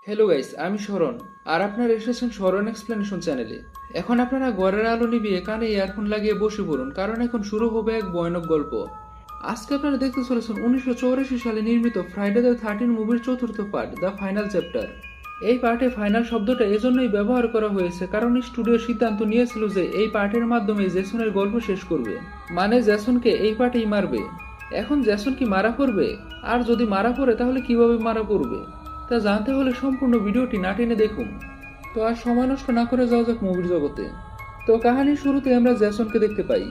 Hello guys, আমি শরণ। আর আপনারা এসেছেন শরণ এক্সপ্লেনেশন চ্যানেলে। এখন আপনারা ঘরের আলো নিভিয়ে কানে ইয়ারফোন লাগিয়ে বসে পড়ুন, কারণ এখন শুরু হবে এক ভয়ানক গল্প। আজকে আপনারা দেখতে চলেছেন 1984 সালে নির্মিত ফ্রাইডে দ্য 13 মুভির চতুর্থ পার্ট, দ্য ফাইনাল চ্যাপ্টার। এই পার্টে ফাইনাল শব্দটা এজন্যই ব্যবহার করা হয়েছে কারণ স্টুডিও সিদ্ধান্ত নিয়েছিল যে এই পার্টের মাধ্যমে জেসনের গল্প শেষ করবে, মানে জেসনকে এই পার্টেই মারবে। এখন জেসন কি মারা পড়বে? আর যদি মারা পড়ে তাহলে কিভাবে মারা পড়বে তা জানতে হলে সম্পূর্ণ ভিডিওটি না টেনে দেখুন। তো আর সময় নষ্ট না করে যাওয়া যাক মুভির জগতে। তো কাহিনীর শুরুতে আমরা জ্যাসনকে দেখতে পাই।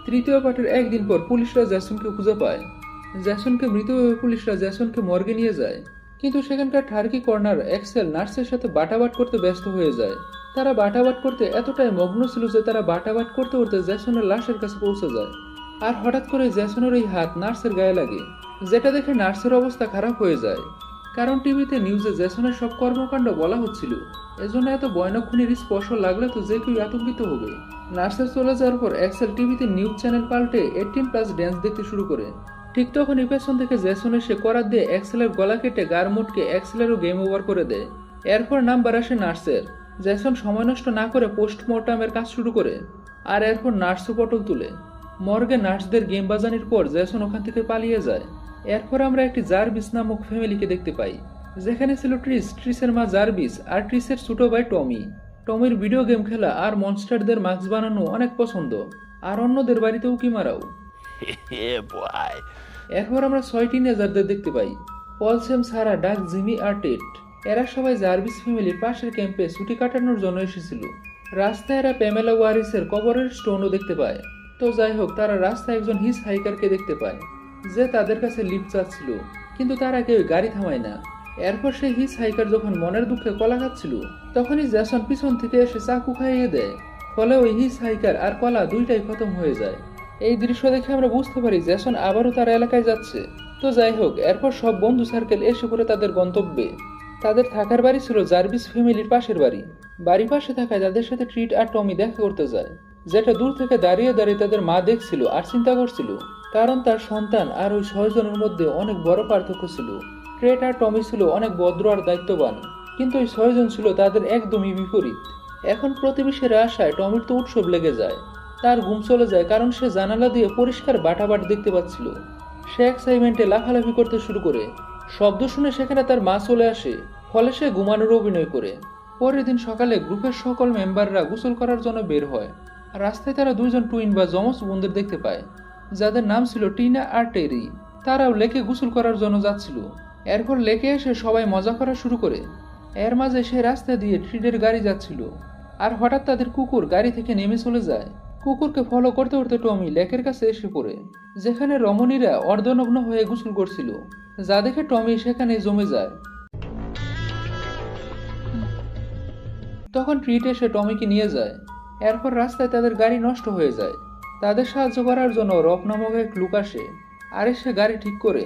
তৃতীয় পার্টের একদিন পর পুলিশরা জ্যাসনকে খুঁজে পায়। জ্যাসনকে মৃত ভেবে পুলিশরা জ্যাসনকে মর্গে নিয়ে যায়, কিন্তু সেখানকার টার্কি কর্নার এক্সেল নার্সের সাথে বাটাবাট করতে ব্যস্ত হয়ে যায়। তারা বাটাবাট করতে এতটাই মগ্ন ছিল যে তারা বাটাবাট করতে করতে জ্যাসনের লাশের কাছে পৌঁছে যায়। আর হঠাৎ করে জ্যাসনের এই হাত নার্সের গায়ে লাগে, যেটা দেখে নার্সের অবস্থা খারাপ হয়ে যায়। কারণ টিভিতে নিউজে জেসনের সব কর্মকাণ্ড বলা হচ্ছিল, এজন্য এত ভয়ানক খুনির স্পর্শ লাগলে তো যে কেউ আতঙ্কিত হবে। নার্সের চলে যাওয়ার পর এক্সেল টিভিতে নিউজ চ্যানেল পাল্টে 18+ ড্যান্স দেখতে শুরু করে। ঠিক তখনই পেছন থেকে জেসন এসে করাত দিয়ে এক্সেলের গলা কেটে গার মুটকে এক্সেলেরও গেম ওভার করে দেয়। এরপর নাম্বার আসে নার্সের। জেসন সময় নষ্ট না করে পোস্টমর্টমের কাজ শুরু করে, আর এরপর নার্সও পটল তুলে। মর্গে নার্সদের গেম বাজানোর পর জেসন ওখান থেকে পালিয়ে যায়। এরপর আমরা একটি জার্ভিস নামক ফ্যামিলিকে দেখতে পাই, যেখানে ছিল ট্রিসের মা জার্ভিস আর ট্রিসের ছোট ভাই টমি। টমির ভিডিও গেম খেলা আর মনস্টারদের মাস্ক বানানো অনেক পছন্দ, আর অন্যদের বাড়িতে উকি মারাও। এরপর আমরা 6 টিনেজারদের দেখতে পাই, পল, স্যাম, সারা, ডাক, জিমি আর টেট। এরা সবাই জার্ভিস ফ্যামিলির পাশের ক্যাম্পে ছুটি কাটানোর জন্য এসেছিল। রাস্তায় এরা প্যামেলা ওয়ারিসের কবরের স্টোনও দেখতে পায়। তো যাই হোক, তারা রাস্তায় একজন হিচ হাইকারকে দেখতে পায় যে তাদের কাছে লিফট চাচ্ছিল, কিন্তু তারা কেউ গাড়ি থামায় না। এরপর সেই হিচ হাইকার যখন মনের দুঃখে কলা খাচ্ছিল, তখনই জ্যাসন পিছন থেকে এসে চাকু খাইয়ে দেয়। ফলে ওই হিচ হাইকার আর কলা দুইটাই খতম হয়ে যায়। এই দৃশ্য দেখে আমরা বুঝতে পারি জ্যাসন আবারও তার এলাকায় যাচ্ছে। তো যাই হোক, এরপর সব বন্ধু সার্কেল এসে পড়ে তাদের গন্তব্যে। তাদের থাকার বাড়ি ছিল জার্ভিস ফ্যামিলির পাশের বাড়ি। বাড়ি পাশে থাকায় তাদের সাথে ট্রিট আর টমি দেখা করতে যায়, যেটা দূর থেকে দাঁড়িয়ে দাঁড়িয়ে তাদের মা দেখছিল আর চিন্তা করছিল, কারণ তার সন্তান আর ওই 6 জনের মধ্যে অনেক বড় পার্থক্য ছিল। ট্রেট আর টমি ছিল অনেক ভদ্র আর দায়িত্ববান, কিন্তু ওই 6 জন ছিল তাদের একদমই বিপরীত। এখন প্রতিবেশীরা আসায় টমির তো উৎসব লেগে যায়। তার ঘুম চলে যায় কারণ সে জানালা দিয়ে পরিষ্কার বাটাবাট দেখতে পাচ্ছিল। সে এক্সাইটমেন্টে লাফালাফি করতে শুরু করে। শব্দ শুনে সেখানে তার মা চলে আসে, ফলে সে ঘুমানোর অভিনয় করে। পরের দিন সকালে গ্রুপের সকল মেম্বাররা গোসল করার জন্য বের হয়। রাস্তায় তারা 2জন টুইন বা যমজ বোনদের দেখতে পায়, যাদের নাম ছিল টিনা আর টেরি। তারাও লেকে গোসল করার জন্য যাচ্ছিল। এরপর লেকে এসে সবাই মজা করা শুরু করে। এর মাঝে সেই রাস্তা দিয়ে ট্রিডের গাড়ি যাচ্ছিল, আর হঠাৎ তাদের কুকুর গাড়ি থেকে নেমে চলে যায়। কুকুরকে ফলো করতে করতে টমি লেকের কাছে এসে পড়ে, যেখানে রমণীরা অর্ধনগ্ন হয়ে গোসল করছিল, যা দেখে টমি সেখানে জমে যায়। তখন ট্রিট এসে টমিকে নিয়ে যায়। এরপর রাস্তায় তাদের গাড়ি নষ্ট হয়ে যায়। তাদের সাহায্য করার জন্য রব নামক এক লোক আসে, আর এসে গাড়ি ঠিক করে।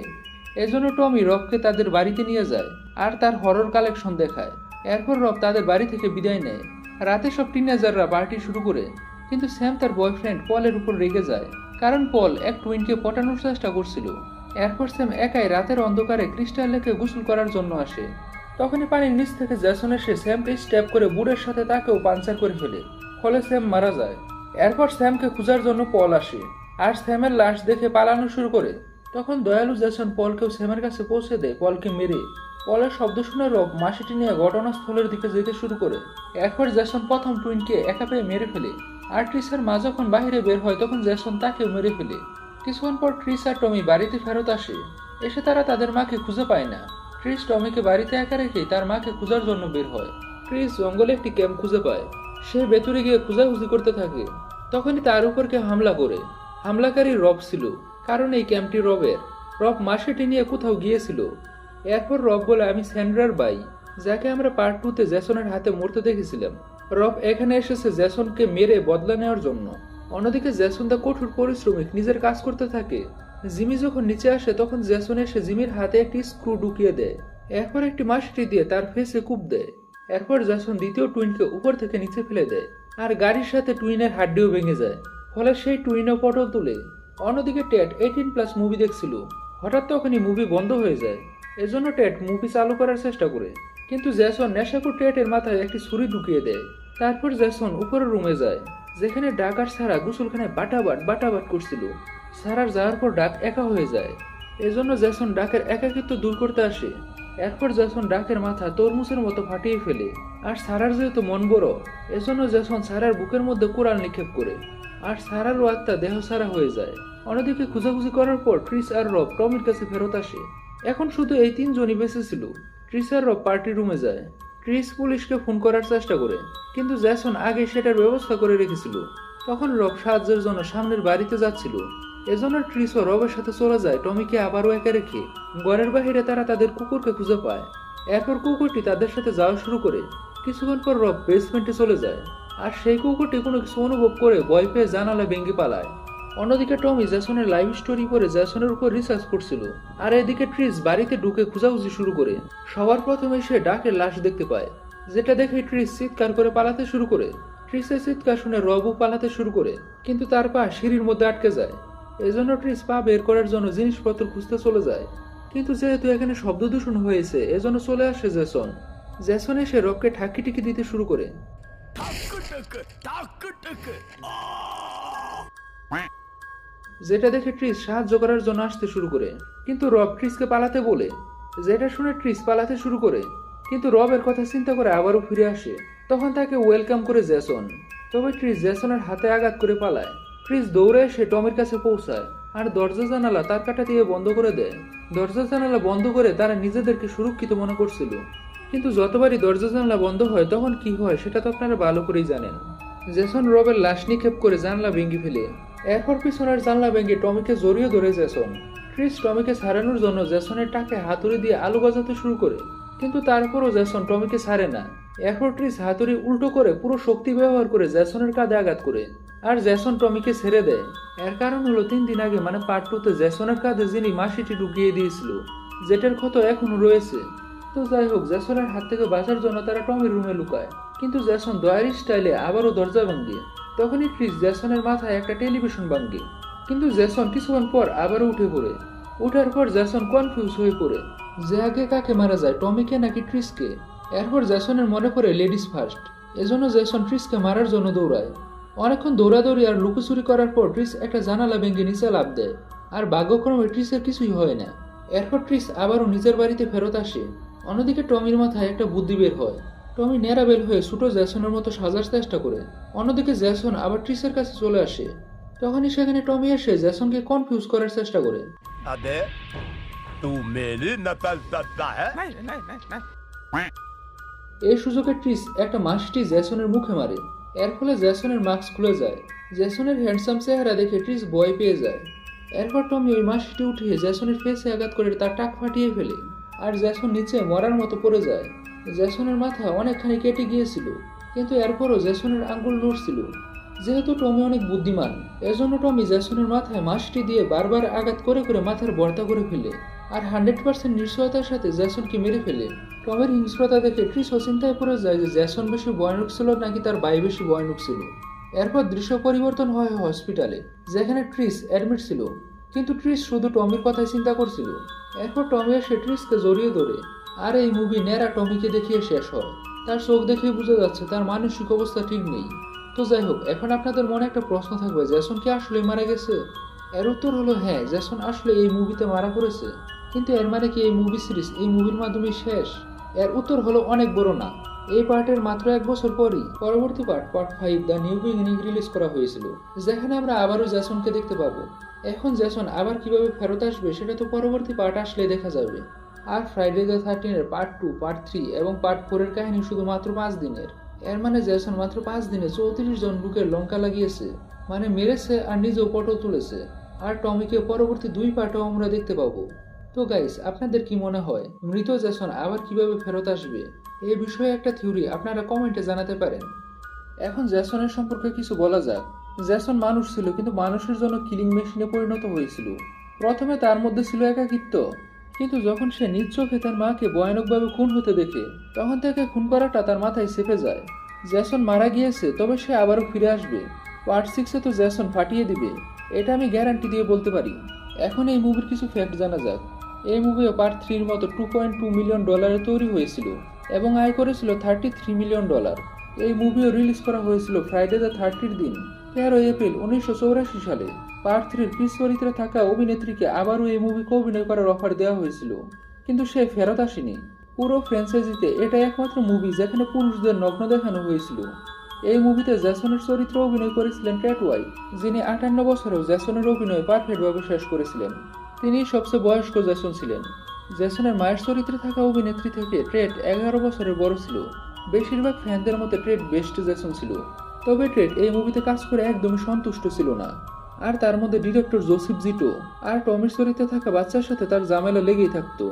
এজন্য টমি রবকে তাদের বাড়িতে নিয়ে যায় আর তার হরর কালেকশন দেখায়। এরপর রব তাদের বাড়ি থেকে বিদায় নেয়। রাতে সব টিনেজাররা পার্টি শুরু করে, কিন্তু স্যাম তার বয়ফ্রেন্ড পলের উপর রেগে যায়, কারণ পল এক টুইনকে পটানোর চেষ্টা করছিল। এরপর স্যাম একাই রাতের অন্ধকারে ক্রিস্টাল লেকে গোসল করার জন্য আসে। তখনই পানির নিচ থেকে জ্যাসন এসে স্যামকে স্ট্যাপ করে বুড়ের সাথে তাকেও পাঞ্চার করে ফেলে, ফলে স্যাম মারা যায়। এরপর স্যামকে খোঁজার জন্য পল আসে, আর স্যামের লাশ দেখে পালানো শুরু করে। তখন দয়ালু জ্যাসন পলকেও স্যামের কাছে পৌঁছে দেয়, পলকে মেরে। পলের শব্দ শুনে রব মাসিটি নিয়ে ঘটনাস্থলের দিকে যেতে শুরু করে। এরপর জ্যাসন প্রথম টুইনকে একা পেয়ে মেরে ফেলে, আর ট্রিসের মা যখন বাইরে বের হয় তখন জ্যাসন তাকেও মেরে ফেলে। কিছুক্ষণ পর ট্রিস আর টমি বাড়িতে ফেরত আসে। এসে তারা তাদের মাকে খুঁজে পায় না। ট্রিস টমিকে বাড়িতে একা রেখেই তার মাকে খোঁজার জন্য বের হয়। ট্রিস জঙ্গলে একটি ক্যাম্প খুঁজে পায়। সে ভেতরে গিয়ে খোঁজাখুঁজি করতে থাকে। তখনই তার উপর কেউ হামলা করে। হামলাকারী রব ছিল, কারণ এই ক্যাম্পটি রবের। রব মাসিটি নিয়ে কোথাও গিয়েছিল। এরপর রব বলে, আমি স্যান্ড্রার ভাই, যাকে আমরা পার্ট 2-তে জ্যাসনের হাতে মরতে দেখেছিলাম। রব এখানে এসেছে জ্যাসনকে মেরে বদলা নেওয়ার জন্য। অন্যদিকে জ্যাসন দা কঠোর পরিশ্রমিক নিজের কাজ করতে থাকে। জিমি যখন নিচে আসে তখন জ্যাসন এসে জিমির হাতে একটি স্ক্রু ঢুকিয়ে দেয়। এরপর একটি মাসিটি দিয়ে তার ফেসে কূপ দেয়। এরপর জ্যাসন দ্বিতীয় টুইনকে উপর থেকে নিচে ফেলে দেয়, আর গাড়ির সাথে টুইনের হাড্ডিও ভেঙে যায়, ফলে সেই টুইনও পটল তুলে। অন্যদিকে টেট 18+ মুভি দেখছিল। হঠাৎ তখনই মুভি বন্ধ হয়ে যায়। এজন্য টেট মুভি চালু করার চেষ্টা করে, কিন্তু জ্যাসন নেশাকুর টেটের মাথায় একটি ছুরি ঢুকিয়ে দেয়। তারপর জ্যাসন উপরের রুমে যায়, যেখানে ডাক আর সারা গোসলখানায় বাটাবাট করছিল। সারার যাওয়ার পর ডাক একা হয়ে যায়, এজন্য জ্যাসন ডাকের একাকিত্ব দূর করতে আসে। এরপর জ্যাসন ডাকের মাথা তরমুজের মতো ফাটিয়ে ফেলে। আর সারার যেহেতু মন বড়, এজন্য জ্যাসন সারার বুকের মধ্যে কোরাল নিক্ষেপ করে, আর সারারও আত্মা দেহ সারা হয়ে যায়। অন্যদিকে খোঁজাখুঁজি করার পর ট্রিস আর রব টমির কাছে ফেরত আসে। এখন শুধু এই তিনজনই বেঁচে ছিল। ট্রিস আর রব পার্টি রুমে যায়। ট্রিস পুলিশকে ফোন করার চেষ্টা করে, কিন্তু জ্যাসন আগে সেটার ব্যবস্থা করে রেখেছিল। তখন রব সাহায্যের জন্য সামনের বাড়িতে যাচ্ছিল, এজন্য ট্রিস ও রবের সাথে চলে যায় টমিকে আবারও একা রেখে। ঘরের বাহিরে তারা তাদের কুকুরকে খুঁজে পায়। এরপর কুকুরটি তাদের সাথে যাওয়া শুরু করে। কিছুক্ষণ পর রব বেসমেন্টে চলে যায়, আর সেই কুকুরটি কোনো কিছু অনুভব করে ভয় পেয়ে জানালা ভেঙে পালায়। অন্যদিকে টমি জ্যাসনের লাইভ স্টোরি পরে জ্যাসনের উপর রিসার্চ করছিল, আর এদিকে ট্রিস বাড়িতে ঢুকে খোঁজাখুঁজি শুরু করে। সবার প্রথমে সে ডাকের লাশ দেখতে পায়, যেটা দেখে ট্রিস চিৎকার করে পালাতে শুরু করে। ট্রিসের চিৎকার শুনে রবও পালাতে শুরু করে, কিন্তু তার পা সিঁড়ির মধ্যে আটকে যায়। এজন্য ট্রিস পা বের করার জন্য জিনিসপত্র খুঁজতে চলে যায়, কিন্তু যেহেতু এখানে শব্দ দূষণ হয়েছে এজন্য চলে আসে জ্যাসন। জ্যাসন এসে রবকে ঠাক্কি টিকি দিতে শুরু করে, যেটা দেখে ট্রিস সাহায্য করার জন্য আসতে শুরু করে। কিন্তু রব ট্রিসকে পালাতে বলে, যেটা শুনে ট্রিস পালাতে শুরু করে। কিন্তু রবের কথা চিন্তা করে আবারও ফিরে আসে। তখন তাকে ওয়েলকাম করে জ্যাসন, তবে ট্রিস জ্যাসনের হাতে আঘাত করে পালায়। ট্রিস দৌড়ে এসে টমির কাছে পৌঁছায়, আর দরজা জানালা তার কাটা দিয়ে বন্ধ করে দেয়। দরজা জানালা বন্ধ করে তারা নিজেদেরকে সুরক্ষিত মনে করছিল, কিন্তু যতবারই দরজা জানালা বন্ধ হয় তখন কি হয় সেটা তো আপনারা ভালো করেই জানেন। জ্যাসন রবের লাশ নিক্ষেপ করে জানলা ভেঙে ফেলে। এরপর পিছনের জানলা ভেঙে টমিকে জড়িয়ে ধরে জ্যাসন। ট্রিস টমিকে ছাড়ানোর জন্য জ্যাসনের টাকে হাতুড়ি দিয়ে আলু বাজাতে শুরু করে, কিন্তু তারপরও জ্যাসন টমিকে ছাড়ে না। এরপর ট্রিস হাতুড়ি উল্টো করে পুরো শক্তি ব্যবহার করে জ্যাসনের কাঁধে আঘাত করে, আর জ্যাসন টমিকে ছেড়ে দেয়। এর কারণ হলো 3 দিন আগে মানে পার্ট 2-তে জ্যাসনের কাঁধে যিনি মাসিটি ঢুকিয়ে দিয়েছিল, যেটার ক্ষত এখনো রয়েছে। তো যাই হোক, জ্যাসনের হাত থেকে বাঁচার জন্য তারা টমির রুমে লুকায়, কিন্তু জ্যাসন দয়ারি স্টাইলে আবারও দরজা ভাঙে। তখনই ট্রিস জ্যাসনের মাথায় একটা টেলিভিশন ভাঙে, কিন্তু জ্যাসন কিছুক্ষণ পর আবারও উঠে পড়ে। ওঠার পর জ্যাসন কনফিউজ হয়ে পড়ে যে আগে কাকে মারা যায়, টমিকে নাকি ট্রিসকে। এরপর জ্যাসনের মনে পড়ে লেডিস ফার্স্ট, এজন্য জ্যাসন ট্রিসকে মারার জন্য দৌড়ায়। অনেকক্ষণ দৌড়াদৌড়ি আর লুকোচুরি করার পর ট্রিস একটা জানালা ভেঙে নিচে লাফ দেয়, আর ভাগ্যক্রমে ট্রিসের কিছুই হয় না। এরপর ট্রিস আবারও নিজের বাড়িতে ফেরত আসে। অন্যদিকে টমির মাথায় একটা বুদ্ধি বের হয়। টমি ন্যাড়াবেল হয়ে ছোট জ্যাসনের মতো সাজার চেষ্টা করে। অন্যদিকে জ্যাসন আবার ট্রিসের কাছে চলে আসে। তখনই সেখানে টমি এসে জ্যাসনকে কনফিউজ করার চেষ্টা করে। এই সুযোগে ট্রিস একটা মাসটি জ্যাসনের মুখে মারে। এর ফলে জ্যাসনের মাস্ক খুলে যায়। জ্যাসনের হ্যান্ডসাম চেহারা দেখে ট্রিস ভয় পেয়ে যায়। এরপর টমি ওই মাসটি উঠিয়ে জ্যাসনের ফেসে আঘাত করে তার টাক ফাটিয়ে ফেলে, আর জ্যাসন নিচে মরার মতো পড়ে যায়। জ্যাসনের মাথা অনেকখানি কেটে গিয়েছিল, কিন্তু এরপরও জ্যাসনের আঙ্গুল নড়ছিল। যেহেতু টমি অনেক বুদ্ধিমান, এজন্য টমি জ্যাসনের মাথায় মাসটি দিয়ে বারবার আঘাত করে করে মাথার ভর্তা করে ফেলে, আর 100% নিশ্চয়তার সাথে জ্যাসনকে মেরে ফেলে। টমের হিংস্রতা দেখে ট্রিসও চিন্তায় পড়ে যায় যে জ্যাসন বেশি ভয়ানক ছিল নাকি তার ভাই বেশি ভয়ানক ছিল। এরপর দৃশ্য পরিবর্তন হয় হসপিটালে, যেখানে ট্রিস অ্যাডমিট ছিল, কিন্তু ট্রিস শুধু টমির কথাই চিন্তা করছিল। এরপর টমি এসে ট্রিসকে জড়িয়ে ধরে, আর এই মুভি ন্যাড়া টমিকে দেখিয়ে শেষ হয়। তার চোখ দেখেই বোঝা যাচ্ছে তার মানসিক অবস্থা ঠিক নেই। তো যাই হোক, এখন আপনাদের মনে একটা প্রশ্ন থাকবে, জ্যাসন কি আসলে মারা গেছে? এর উত্তর হলো হ্যাঁ, জ্যাসন আসলে এই মুভিতে মারা পড়েছে। কিন্তু এর মানে কি এই মুভি সিরিজ এই মুভির মাধ্যমে শেষ? এর উত্তর হলো অনেক বড় না। এই পার্টের মাত্র 1 বছর পরই পরবর্তী part 5 the new beginning release করা হয়েছিল, যেখানে আমরা আবারও জ্যাসনকে দেখতে পাবো। এখন জ্যাসন আবার কিভাবে ফেরত আসবে সেটা তো পরবর্তী পার্ট আসলে দেখা যাবে। আর ফ্রাইডে দ্য 13-এর পার্ট 2, পার্ট 3 এবং পার্ট 4-এর কাহিনী শুধুমাত্র 5 দিনের। এর মানে জ্যাসন মাত্র 5 দিনে 34 জন লোকের লঙ্কা লাগিয়েছে, মানে মেরেছে আর নিজেও ফটো তুলেছে। আর টমিকে পরবর্তী 2 পার্টও আমরা দেখতে পাবো। তো গাইস, আপনাদের কি মনে হয় মৃত জ্যাসন আবার কিভাবে ফেরত আসবে? এই বিষয়ে একটা থিওরি আপনারা কমেন্টে জানাতে পারেন। এখন জ্যাসনের সম্পর্কে কিছু বলা যাক। জ্যাসন মানুষ ছিল, কিন্তু মানুষের জন্য কিলিং মেশিনে পরিণত হয়েছিল। প্রথমে তার মধ্যে ছিল একাকিত্ব, কিন্তু যখন সে নিজ চোখে তার মাকে ভয়ানকভাবে খুন হতে দেখে, তখন থেকে খুন করাটা তার মাথায় চেপে যায়। জ্যাসন মারা গিয়েছে, তবে সে আবারও ফিরে আসবে। পার্ট 6-এ তো জ্যাসন ফাটিয়ে দিবে, এটা আমি গ্যারান্টি দিয়ে বলতে পারি। এখন এই মুভির কিছু ফ্যাক্ট জানা যাক। এই মুভিও পার্ট 3-এর মতো $2.2 মিলিয়ন তৈরি হয়েছিল। এবং আয় করেছিল $33 মিলিয়ন। এই মুভিও রিলিজ করা হয়েছিল ফ্রাইডে দ্য 30র দিন, 13 এপ্রিল 1984 সালে। পার্ট 3-র পিস চরিত্রে থাকা অভিনেত্রীকে আবারও এই মুভিকে অভিনয় করার অফার দেওয়া হয়েছিল, কিন্তু সে ফেরত আসেনি। পুরো ফ্র্যাঞ্চাইজিতে এটাই একমাত্র মুভি যেখানে পুরুষদের নগ্ন দেখানো হয়েছিল। এই মুভিতে জ্যাসনের চরিত্রে অভিনয় করেছিলেন ক্যাট ওয়াইট, যিনি 58 বছরেও জ্যাসনের অভিনয় পারফেক্টভাবে শেষ করেছিলেন। তিনি সবচেয়ে বয়স্ক জ্যাসন ছিলেন। জ্যাসনের মায়ের চরিত্রে থাকা অভিনেত্রী থেকে ট্রেড 11 বছরের বড় ছিল। বেশিরভাগ ফ্যানদের মতে ট্রেড বেস্ট জ্যাসন ছিল। তবে ট্রেড এই মুভিতে কাজ করে একদমই সন্তুষ্ট ছিল না। আর তার মধ্যে ডিরেক্টর জোসেফ জিটো আর টমির চরিত্রে থাকা বাচ্চার সাথে তার ঝামেলা লেগেই থাকতো।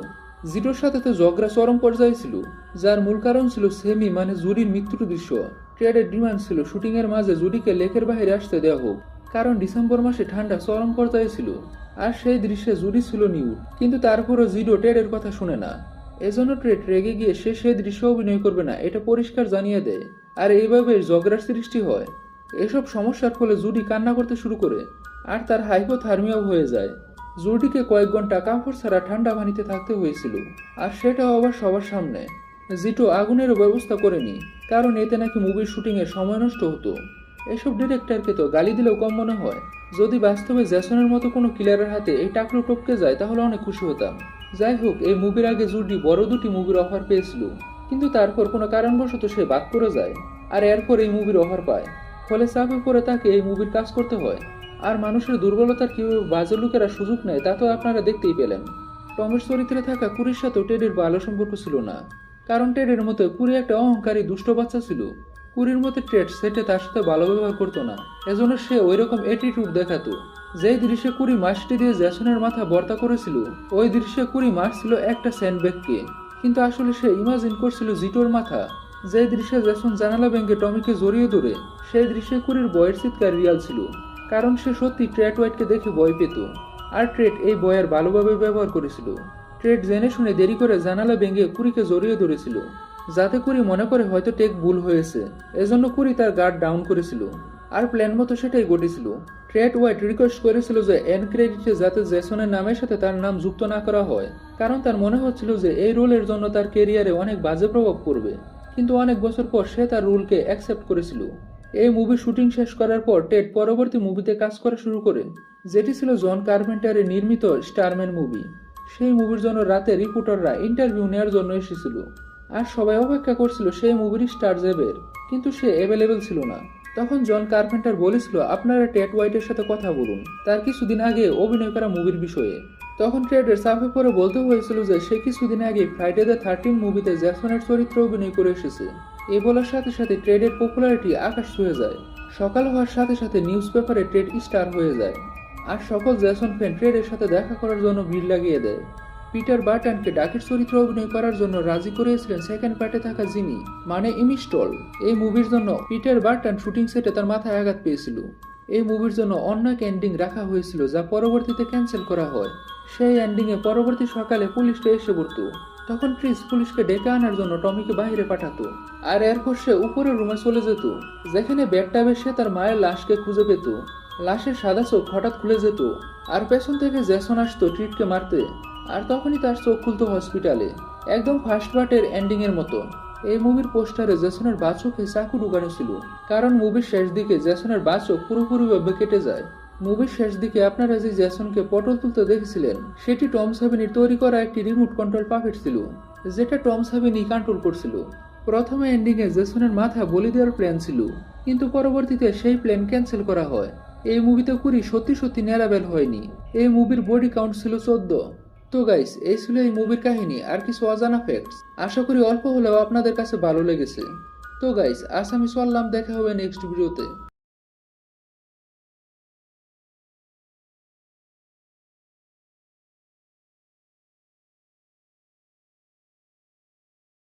জিটোর সাথে তো ঝগড়া চরম পর্যায়ে ছিল, যার মূল কারণ ছিল সেমি মানে জুডির মৃত্যুর দৃশ্য। ট্রেডের ডিমান্ড ছিল শুটিং এর মাঝে জুডিকে লেকের বাইরে আসতে দেওয়া হোক, কারণ ডিসেম্বর মাসে ঠান্ডা চরম পর্যায়ে ছিল আর সেই দৃশ্যে জুডি ছিল নিউড। কিন্তু তারপরও জিডো ট্রেডের কথা শুনে না। এজন্য ট্রেড রেগে গিয়ে সে সেই দৃশ্য অভিনয় করবে না এটা পরিষ্কার জানিয়ে দেয়, আর এইভাবে ঝগড়ার সৃষ্টি হয়। এসব সমস্যার ফলে জুডি কান্না করতে শুরু করে আর তার হাইপোথার্মিয়াও হয়ে যায়। জুডিকে কয়েক ঘন্টা কাপড় ছাড়া ঠান্ডা পানিতে থাকতে হয়েছিল, আর সেটাও আবার সবার সামনে। জিটো আগুনেরও ব্যবস্থা করেনি, কারণ এতে নাকি মুভির শুটিংয়ের সময় নষ্ট হতো। এসব ডিরেক্টরকে তো গালি দিলেও কম মনে হয়। যদি বাস্তবে জ্যাসনের মতো কোনো কিলারের হাতে এই টাকলু টপকে যায় তাহলে অনেক খুশি হতাম। যাই হোক, এই মুভির আগে জুডি বড় 2টি মুভির অফার পেয়েছিল, কিন্তু তারপর কোনো কারণবশত সে বাদ করে যায় আর এরপর এই মুভির অফার পায়। ফলে চাপে পড়ে তাকে এই মুভির কাজ করতে হয়। আর মানুষের দুর্বলতার কিভাবে বাজে লোকেরা সুযোগ নেয় তা তো আপনারা দেখতেই পেলেন। টমের চরিত্রে থাকা কুরির সাথেও টেডির ভালো সম্পর্ক ছিল না, কারণ টেডের মতো কুরি একটা অহংকারী দুষ্ট বাচ্চা ছিল। কুরির মতো ট্রেড সেটে তার সাথে ভালো ব্যবহার করতো না, এজন্য সে ওই রকম অ্যাটিটিউড দেখাতো। যেই দৃশ্যে কুরি মাছটি দিয়ে জ্যাসনের মাথা বর্তা করেছিল, ওই দৃশ্যে কুরি মারছিল একটা স্যান্ডব্যাগকে, কিন্তু আসলে সে ইমাজিন করছিল জিটোর মাথা। যেই দৃশ্যে জ্যাসন জানালা ভেঙে টমিকে জড়িয়ে ধরে, সেই দৃশ্যে কুরির বয়ের চিৎকার রিয়াল ছিল, কারণ সে সত্যি ট্রেড ওয়াইটকে দেখে ভয় পেত। আর ট্রেড এই বয়ের ভালোভাবে ব্যবহার করেছিল। ট্রেড জেনে শুনে দেরি করে জানালা ভেঙে কুরিকে জড়িয়ে ধরেছিল, যাতে কুরি মনে করে হয়তো টেক ভুল হয়েছে। এজন্য কুরি তার গার্ড ডাউন করেছিল, আর প্ল্যান মতো সেটাই ঘটেছিল। ট্রেড ওয়াইট রিকোয়েস্ট করেছিল যে এন্ড ক্রেডিটে যাতে জ্যাসনের নামের সাথে তার নাম যুক্ত না করা হয়, কারণ তার মনে হচ্ছিল যে এই রোলের জন্য তার ক্যারিয়ারে অনেক বাজে প্রভাব পড়বে। কিন্তু অনেক বছর পর সে তার রুলকে অ্যাকসেপ্ট করেছিল। এই মুভি শুটিং শেষ করার পর টেড পরবর্তী মুভিতে কাজ করা শুরু করে, যেটি ছিল জন কার্পেন্টারের নির্মিত স্টারম্যান মুভি। সেই মুভির জন্য রাতে রিপোর্টাররা ইন্টারভিউ নেওয়ার জন্য এসেছিল, আর সবাই অপেক্ষা করছিল সেই মুভির স্টার জেবের, কিন্তু সে অ্যাভেলেবেল ছিল না। তখন জন কার্পেন্টার বলেছিল আপনারা টেড ওয়াইটের সাথে কথা বলুন তার কিছুদিন আগে অভিনয় করা মুভির বিষয়ে। তখন ট্রেডের চাপে পরে বলতে হয়েছিল যে সে কিছুদিন আগে ফ্রাইডে দ্য 13 মুভিতে জ্যাসনের চরিত্রে অভিনয় করে এসেছে। এ বলার সাথে সাথে ট্রেডের পপুলারিটি আকাশ ছুঁয়ে যায়। সকাল হওয়ার সাথে সাথে নিউজ পেপারে ট্রেড স্টার হয়ে যায়, আর সকল জ্যাসন ফ্যান ট্রেডের সাথে দেখা করার জন্য ভিড় লাগিয়ে দেয়। পিটার বার্টনকে ডাকের চরিত্রে অভিনয় করার জন্য রাজি করিয়েছিলেন সেকেন্ড পার্টে থাকা জিমি মানে ইমিস্টল। এই মুভির জন্য পিটার বার্টন শুটিং সেটে তার মাথায় আঘাত পেয়েছিল। এই মুভির জন্য অন্য এক এন্ডিং রাখা হয়েছিল যা পরবর্তীতে ক্যান্সেল করা হয়। সেই এন্ডিংয়ে পরবর্তী সকালে পুলিশটা এসে পড়তো। তখন ক্রিস পুলিশকে ডেকে আনার জন্য টমিকে বাইরে পাঠাতো, আর এরপর সে উপরের রুমে চলে যেত, যেখানে বেডটাবে সে তার মায়ের লাশকে খুঁজে পেত। লাশের সাদা চোখ হঠাৎ খুলে যেত, আর পেছন থেকে জ্যাসন আসতো ট্রিটকে মারতে, আর তখনই তার চোখ খুলতো হসপিটালে, একদম ফার্স্ট পার্টের এন্ডিং এর মতো। এই মুভির পোস্টারে জ্যাসনের বাঁ চোখে চাকু ঢুকানো ছিল, কারণ মুভির শেষ দিকে জ্যাসনের বাঁ চোখ পুরোপুরিভাবে কেটে যায়। মুভির শেষ দিকে আপনারা যে জ্যাসনকে পটল তুলতে দেখেছিলেন সেটি টম সাবিনির তৈরি করা একটি রিমোট কন্ট্রোল পাপেট ছিল, যেটা টম সাবিনি কন্ট্রোল করছিল। প্রথমে এন্ডিংয়ে জ্যাসনের মাথা বলি দেওয়ার প্ল্যান ছিল, কিন্তু পরবর্তীতে সেই প্ল্যান ক্যান্সেল করা হয়। এই মুভিতে কুরি সত্যি সত্যি ন্যারাবেল হয়নি। এই মুভির বডি কাউন্ট ছিল 14। তো গাইস, এই ছিল এই মুভির কাহিনী আর কিছু অজানা ফ্যাক্টস। আশা করি অল্প হলেও আপনাদের কাছে ভালো লেগেছে। তো গাইস, আজ আমি চললাম, দেখা হবে নেক্সট ভিডিওতে।